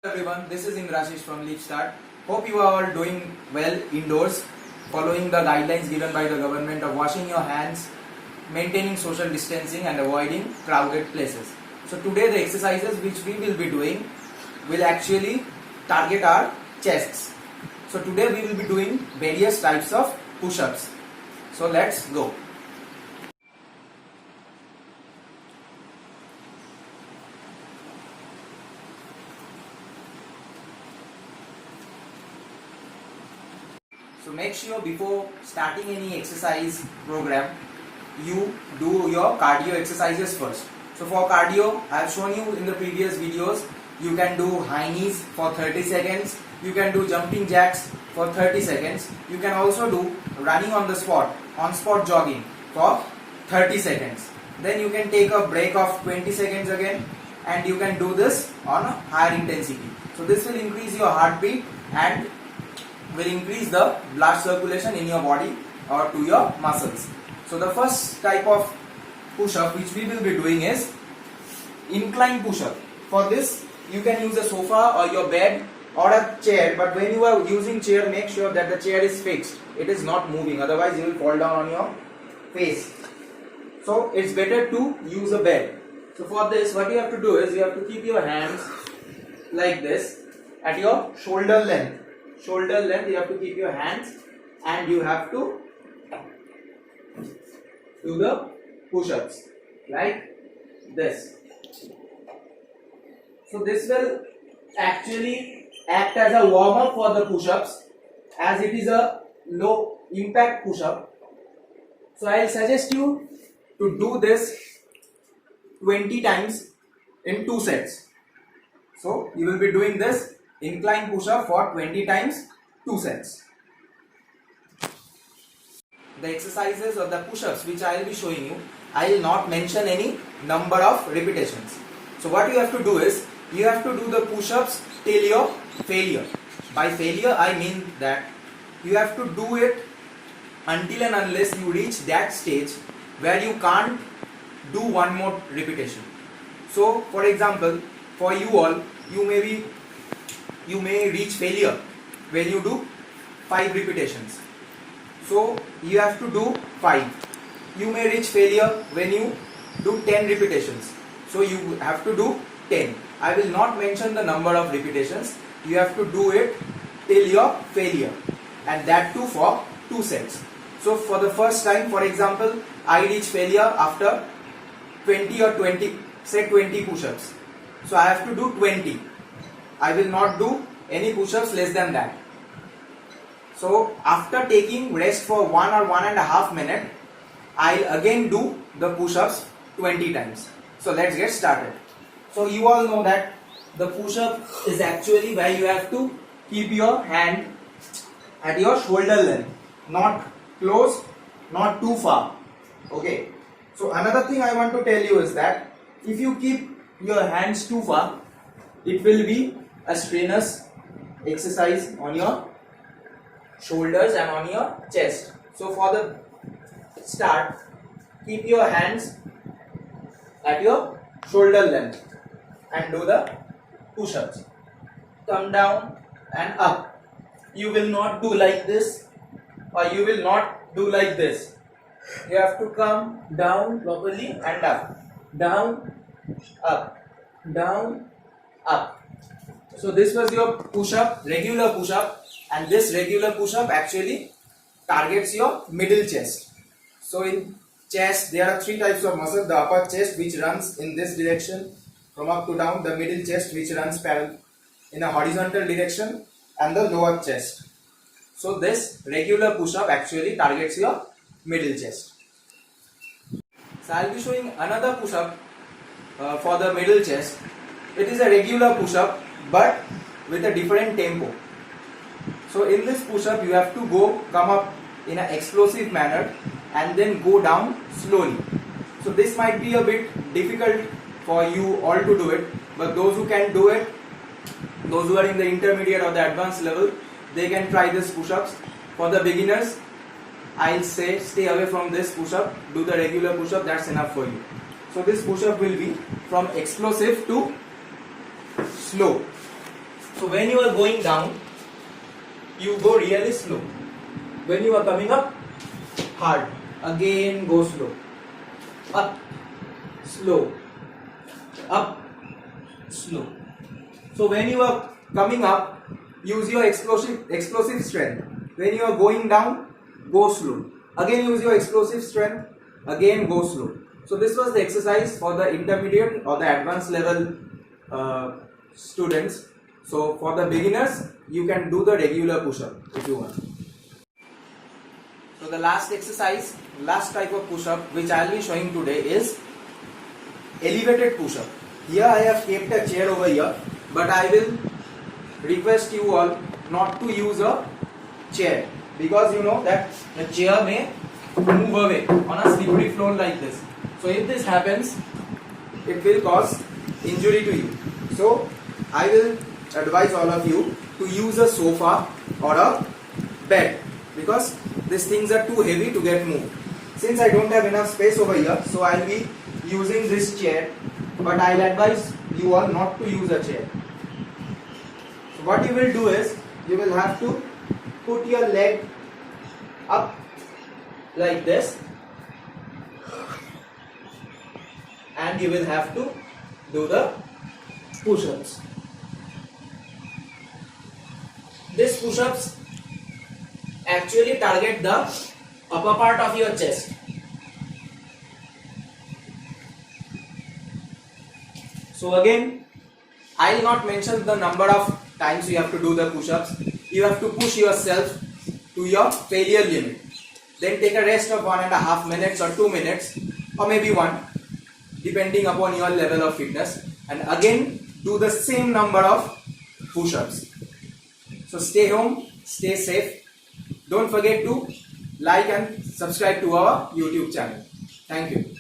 Everyone, this is Indrashish from Leap Start. Hope you are all doing well indoors, following the guidelines given by the government of washing your hands, maintaining social distancing and avoiding crowded places. So today the exercises which we will be doing will actually target our chests. So today we will be doing various types of push-ups. So let's go. So make sure before starting any exercise program, you do your cardio exercises first. So for cardio, I have shown you in the previous videos, you can do high knees for 30 seconds, you can do jumping jacks for 30 seconds, you can also do running on the spot, on spot jogging for 30 seconds. Then you can take a break of 20 seconds again and you can do this on a higher intensity. So this will increase your heartbeat and will increase the blood circulation in your body or to your muscles. So the first type of push-up which we will be doing is incline push-up. For this you can use a sofa or your bed or a chair, but when you are using chair, make sure that the chair is fixed. It is not moving, otherwise you will fall down on your face. So it's better to use a bed. So for this what you have to do is you have to keep your hands like this at your shoulder length. Shoulder length, you have to keep your hands and you have to do the push-ups like this. So this will actually act as a warm-up for the push-ups, as it is a low impact push-up. So I will suggest you to do this 20 times in 2 sets. So you will be doing this incline push-up for 20 times, 2 sets. The exercises or the push-ups which I will be showing you, I will not mention any number of repetitions. So what you have to do is, you have to do the push-ups till your failure. By failure I mean that you have to do it until and unless you reach that stage where you can't do one more repetition. So for example, for you all, you may reach failure when you do 5 repetitions. So you have to do 5. You may reach failure when you do 10 repetitions. So you have to do 10. I will not mention the number of repetitions. You have to do it till your failure, and that too for 2 sets. So for the first time, for example, I reach failure after 20 or 20, say 20 push-ups. So I have to do 20. I will not do any push-ups less than that. So after taking rest for 1 or 1.5 minutes, I'll again do the push-ups 20 times. So let's get started. So you all know that the push-up is actually where you have to keep your hand at your shoulder length, not close, not too far. Okay. So another thing I want to tell you is that if you keep your hands too far, it will be a strenuous exercise on your shoulders and on your chest. So for the start, keep your hands at your shoulder length and do the push-ups. Come down and up. You will not do like this or you will not do like this. You have to come down properly and up. Down, up, down, up. So this was your push-up, regular push-up, and this regular push-up actually targets your middle chest. So in chest there are 3 types of muscle: the upper chest which runs in this direction from up to down, the middle chest which runs parallel in a horizontal direction, and the lower chest. So this regular push-up actually targets your middle chest. So I will be showing another push-up for the middle chest. It is a regular push-up but with a different tempo. So in this push-up you have to come up in an explosive manner and then go down slowly. So this might be a bit difficult for you all to do it, but those who can do it, those who are in the intermediate or the advanced level, they can try this push-ups. For the beginners, I'll say stay away from this push-up, do the regular push-up, that's enough for you. So this push-up will be from explosive to slow. So when you are going down, you go really slow. When you are coming up, hard. Again go slow. Up, slow. Up, slow. So when you are coming up, use your explosive strength. When you are going down, go slow. Again use your explosive strength. Again go slow. So this was the exercise for the intermediate or the advanced level students. So for the beginners, you can do the regular push-up if you want. So the last exercise, last type of push-up which I will be showing today is elevated push-up. Here I have kept a chair over here, but I will request you all not to use a chair, because you know that the chair may move away on a slippery floor like this. So if this happens, it will cause injury to you. So I will advise all of you to use a sofa or a bed, because these things are too heavy to get moved. Since I don't have enough space over here, so I will be using this chair, but I will advise you all not to use a chair. So what you will do is, you will have to put your leg up like this, and you will have to do the push-ups. These push-ups actually target the upper part of your chest. So again, I will not mention the number of times you have to do the push-ups. You have to push yourself to your failure limit. Then take a rest of 1.5 minutes or 2 minutes, or maybe 1, depending upon your level of fitness. And again, do the same number of push-ups. So stay home, stay safe. Don't forget to like and subscribe to our YouTube channel. Thank you.